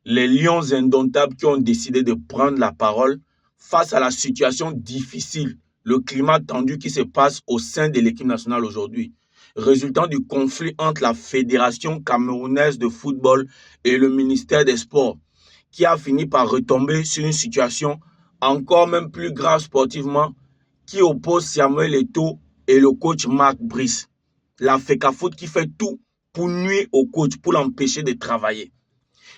les lions indomptables qui ont décidé de prendre la parole face à la situation difficile, le climat tendu qui se passe au sein de l'équipe nationale aujourd'hui, résultant du conflit entre la Fédération camerounaise de football et le ministère des Sports, qui a fini par retomber sur une situation encore même plus grave sportivement, qui oppose Samuel Eto'o et le coach Marc Brice. La FECAFOOT qui fait tout pour nuire au coach, pour l'empêcher de travailler.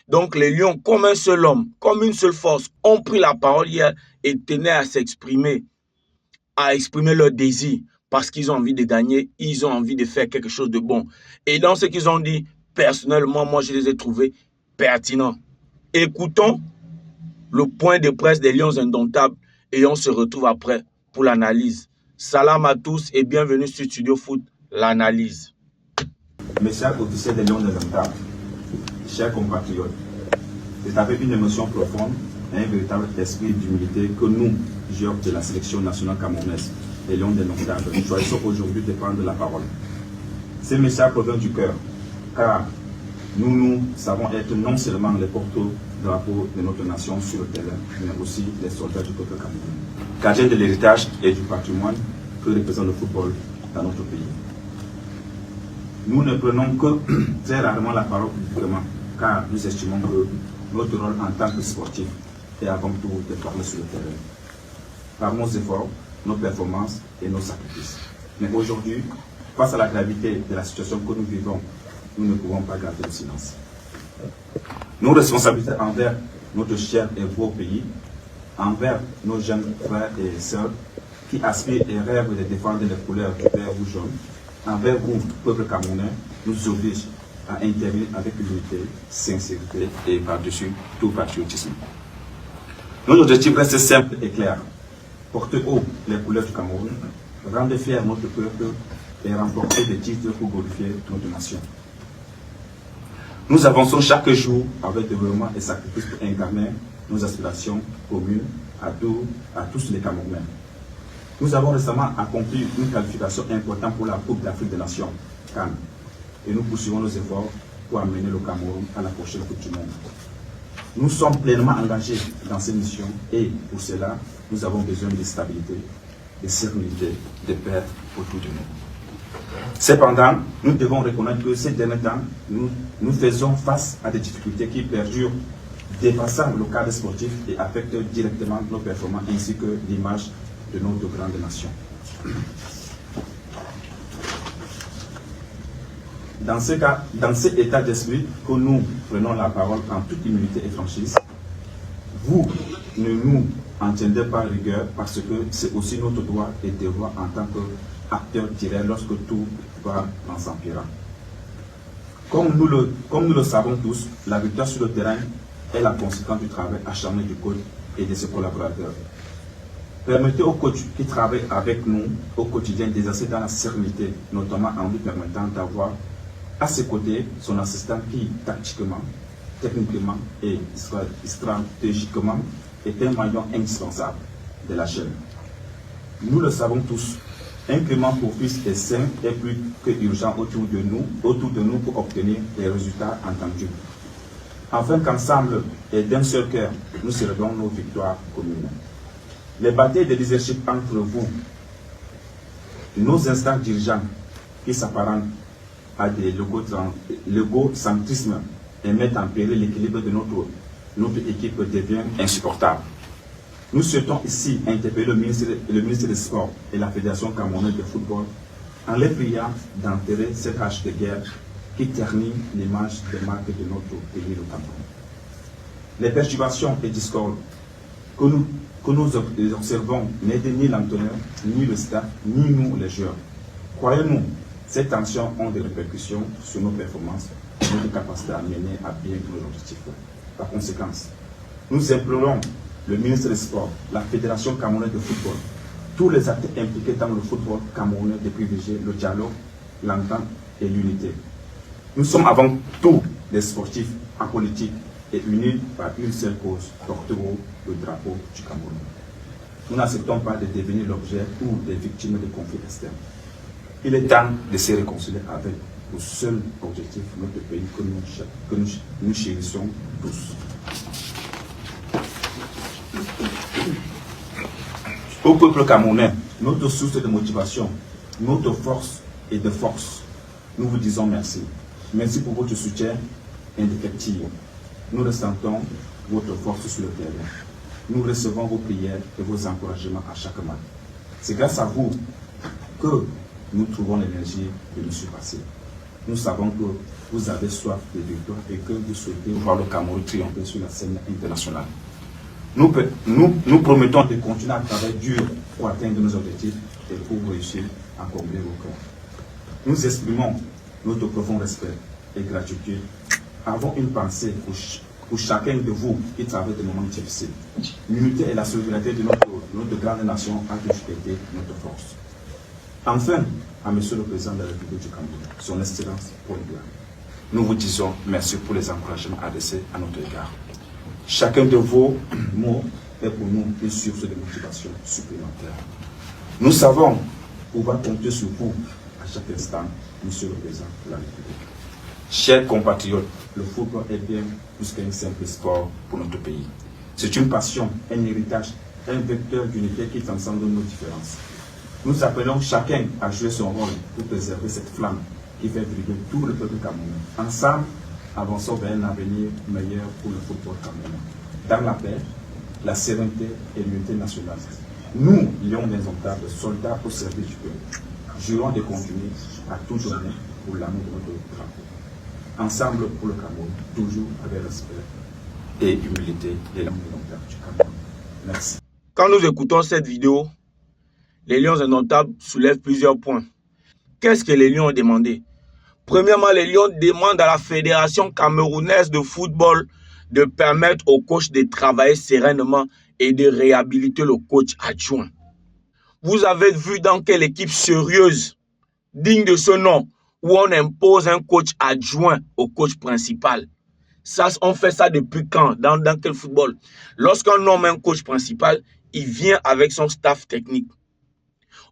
Donc les Lions, comme un seul homme, comme une seule force, ont pris la parole hier et tenaient à s'exprimer, à exprimer leur désir, parce qu'ils ont envie de gagner, ils ont envie de faire quelque chose de bon. Et dans ce qu'ils ont dit, personnellement, moi je les ai trouvés pertinents. Écoutons le point de presse des Lions indomptables et on se retrouve après pour l'analyse. Salam à tous et bienvenue sur Studio Foot, l'analyse. Mes chers officiers des Lions indomptables, chers compatriotes, c'est avec une émotion profonde et un véritable esprit d'humilité que nous, joueurs de la sélection nationale camerounaise, les Lions indomptables, nous choisissons aujourd'hui de prendre la parole. Ces messages proviennent du cœur, car nous savons être non seulement les porte-drapeaux de notre nation sur le terrain, mais aussi les soldats du peuple camerounais, gardiens de l'héritage et du patrimoine que représente le football dans notre pays. Nous ne prenons que très rarement la parole publiquement, car nous estimons que notre rôle en tant que sportif est avant tout de parler sur le terrain, par nos efforts, nos performances et nos sacrifices. Mais aujourd'hui, face à la gravité de la situation que nous vivons, nous ne pouvons pas garder le silence. Nos responsabilités envers notre cher et beau pays, envers nos jeunes frères et sœurs qui aspirent et rêvent de défendre les couleurs du vert ou jaune, envers vous, peuple camerounais, nous obligent à intervenir avec humilité, sincérité et par-dessus tout patriotisme. Notre objectif reste simple et clair. Porter haut les couleurs du Cameroun, rendre fier notre peuple et remporter des titres pour glorifier notre nation. Nous avançons chaque jour avec développement et sacrifice pour incarner nos aspirations communes à tous les Camerounais. Nous avons récemment accompli une qualification importante pour la Coupe d'Afrique des Nations, CAN, et nous poursuivons nos efforts pour amener le Cameroun à la prochaine Coupe du Monde. Nous sommes pleinement engagés dans ces missions et pour cela, nous avons besoin de stabilité, de sérénité, de paix autour de nous. Cependant, nous devons reconnaître que ces derniers temps, nous faisons face à des difficultés qui perdurent, dépassant le cadre sportif et affectent directement nos performances ainsi que l'image de notre grande nation. Dans cet état d'esprit que nous prenons la parole en toute humilité et franchise, vous ne nous en tiendrez pas rigueur parce que c'est aussi notre droit et devoir en tant qu'acteur direct lorsque tout va en s'empirant. Comme nous le savons tous, la victoire sur le terrain est la conséquence du travail acharné du coach et de ses collaborateurs. Permettez aux coachs qui travaillent avec nous au quotidien d'exercer dans la sérénité, notamment en lui permettant d'avoir à ses côtés son assistant qui, tactiquement, techniquement et stratégiquement, est un maillon indispensable de la chaîne. Nous le savons tous, un climat propice et sain est plus que urgent autour de nous pour obtenir les résultats entendus. Afin qu'ensemble et d'un seul cœur, nous célébrons nos victoires communes. Les batailles de leadership entre vous, nos instants dirigeants qui s'apparentent à des l'égocentrisme et mettent en péril l'équilibre de notre équipe devient insupportable. Nous souhaitons ici interpeller le ministre des Sports et la Fédération camerounaise de football en les priant d'enterrer cette hache de guerre qui ternit l'image des marques de notre pays, le Cameroun. Les perturbations et discordes que nous observons n'aident ni l'entraîneur, ni le staff, ni nous les joueurs. Croyez-nous, ces tensions ont des répercussions sur nos performances, notre capacité à mener à bien nos objectifs. Par conséquent, nous implorons le ministre des Sports, la Fédération camerounaise de football, tous les acteurs impliqués dans le football camerounais de privilégier le dialogue, l'entente et l'unité. Nous sommes avant tout des sportifs apolitiques et unis par une seule cause, porter haut le drapeau du Cameroun. Nous n'acceptons pas de devenir l'objet ou des victimes de conflits externes. Il est temps de se réconcilier avec le seul objectif de notre pays que nous chérissons tous. Au peuple camerounais, notre source de motivation, notre force et de force, nous vous disons merci. Merci pour votre soutien indéfectible. Nous ressentons votre force sur le terrain. Nous recevons vos prières et vos encouragements à chaque match. C'est grâce à vous que nous trouvons l'énergie de nous surpasser. Nous savons que vous avez soif de victoire et que vous souhaitez voir le Cameroun triompher sur la scène internationale. Nous promettons de continuer à travailler dur pour atteindre nos objectifs et pour réussir à combler vos cœurs. Nous exprimons notre profond respect et gratitude. Avons une pensée pour chacun de vous qui traverse des moments difficiles. L'unité et la solidarité de notre grande nation a toujours été notre force. Enfin, à Monsieur le Président de la République du Cameroun, son Excellence Paul Biya, nous vous disons merci pour les encouragements adressés à notre égard. Chacun de vos mots est pour nous une source de motivation supplémentaire. Nous savons pouvoir compter sur vous à chaque instant, Monsieur le Président de la République. Chers compatriotes, le football est bien plus qu'un simple sport pour notre pays. C'est une passion, un héritage, un vecteur d'unité qui transcende nos différences. Nous appelons chacun à jouer son rôle pour préserver cette flamme qui fait briller tout le peuple camerounais. Ensemble, avançons vers un avenir meilleur pour le football camerounais. Dans la paix, la sérénité et l'unité nationale. Nous, lions indomptables, soldats au service du peuple, jurons de continuer à tout donner pour l'amour de notre drapeau. Ensemble pour le Cameroun, toujours avec respect et humilité et l'amour indomptable du Cameroun. Merci. Quand nous écoutons cette vidéo, les Lions indomptables soulèvent plusieurs points. Qu'est-ce que les Lions ont demandé? Premièrement, les Lions demandent à la Fédération camerounaise de football de permettre au coach de travailler sereinement et de réhabiliter le coach adjoint. Vous avez vu dans quelle équipe sérieuse, digne de ce nom, où on impose un coach adjoint au coach principal. Ça, on fait ça depuis quand? Dans quel football? Lorsqu'on nomme un coach principal, il vient avec son staff technique.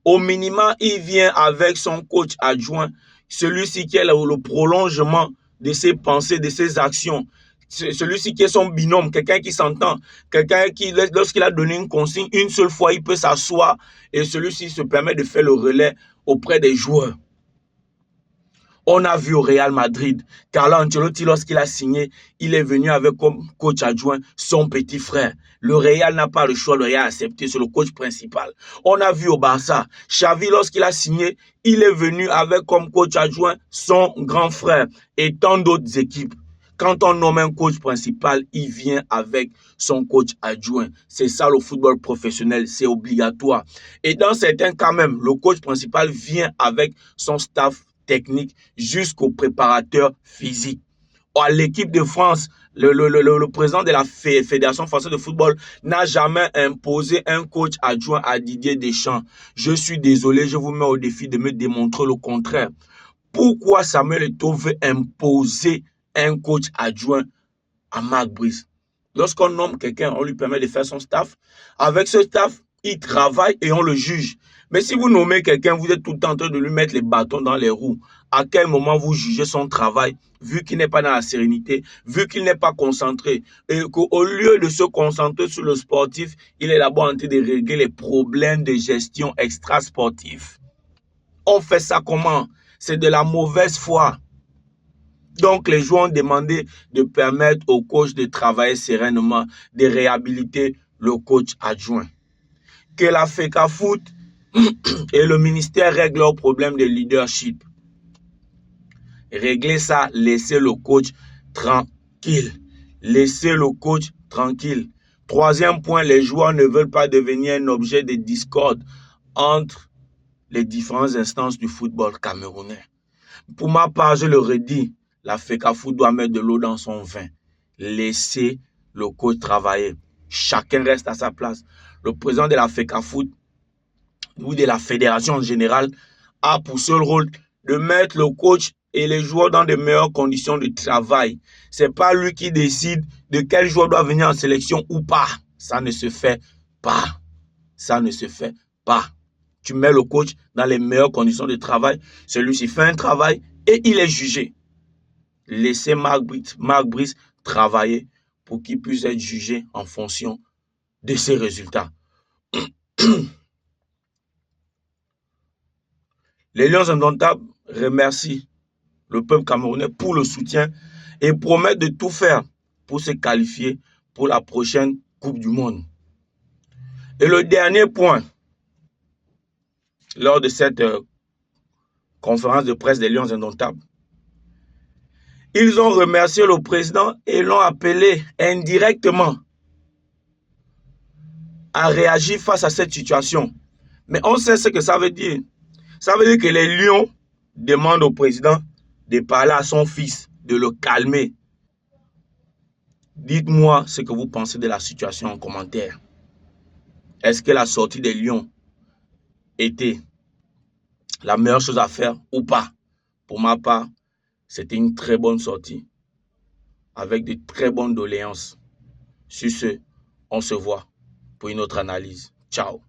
Au minimum, il vient avec son coach adjoint, celui-ci qui est le prolongement de ses pensées, de ses actions. Celui-ci qui est son binôme, quelqu'un qui s'entend, quelqu'un qui, lorsqu'il a donné une consigne, une seule fois, il peut s'asseoir et celui-ci se permet de faire le relais auprès des joueurs. On a vu au Real Madrid, Carlo Ancelotti, lorsqu'il a signé, il est venu avec comme coach adjoint son petit frère. Le Real n'a pas le choix, le Real a accepté, c'est le coach principal. On a vu au Barça, Xavi, lorsqu'il a signé, il est venu avec comme coach adjoint son grand frère et tant d'autres équipes. Quand on nomme un coach principal, il vient avec son coach adjoint. C'est ça le football professionnel, c'est obligatoire. Et dans certains cas même, le coach principal vient avec son staff technique jusqu'au préparateur physique. À l'équipe de France, le président de la Fédération française de football n'a jamais imposé un coach adjoint à Didier Deschamps. Je suis désolé, je vous mets au défi de me démontrer le contraire. Pourquoi Samuel Eto'o veut imposer un coach adjoint à Marc Brice? Lorsqu'on nomme quelqu'un, on lui permet de faire son staff. Avec ce staff, il travaille et on le juge. Mais si vous nommez quelqu'un, vous êtes tout le temps en train de lui mettre les bâtons dans les roues. À quel moment vous jugez son travail, vu qu'il n'est pas dans la sérénité, vu qu'il n'est pas concentré, et qu'au lieu de se concentrer sur le sportif, il est d'abord en train de régler les problèmes de gestion extra-sportive. On fait ça comment? C'est de la mauvaise foi. Donc, les joueurs ont demandé de permettre au coach de travailler sereinement, de réhabiliter le coach adjoint. Que la FECAFOOT et le ministère règlent leurs problèmes de leadership. Régler ça, laissez le coach tranquille. Laissez le coach tranquille. Troisième point, les joueurs ne veulent pas devenir un objet de discorde entre les différentes instances du football camerounais. Pour ma part, je le redis, la FECAFOOT doit mettre de l'eau dans son vin. Laissez le coach travailler. Chacun reste à sa place. Le président de la FECAFOOT ou de la fédération en général a pour seul rôle de mettre le coach et les joueurs dans de meilleures conditions de travail. Ce n'est pas lui qui décide de quel joueur doit venir en sélection ou pas. Ça ne se fait pas. Ça ne se fait pas. Tu mets le coach dans les meilleures conditions de travail. Celui-ci fait un travail et il est jugé. Laissez Marc Brice travailler pour qu'il puisse être jugé en fonction de ses résultats. Les Lions indomptables remercient le peuple camerounais pour le soutien et promettent de tout faire pour se qualifier pour la prochaine Coupe du Monde. Et le dernier point, lors de cette conférence de presse des Lions indomptables, ils ont remercié le président et l'ont appelé indirectement à réagir face à cette situation. Mais on sait ce que ça veut dire. Ça veut dire que les Lions demandent au président de parler à son fils, de le calmer. Dites-moi ce que vous pensez de la situation en commentaire. Est-ce que la sortie des Lions était la meilleure chose à faire ou pas? Pour ma part, c'était une très bonne sortie avec de très bonnes doléances. Sur ce, on se voit pour une autre analyse. Ciao.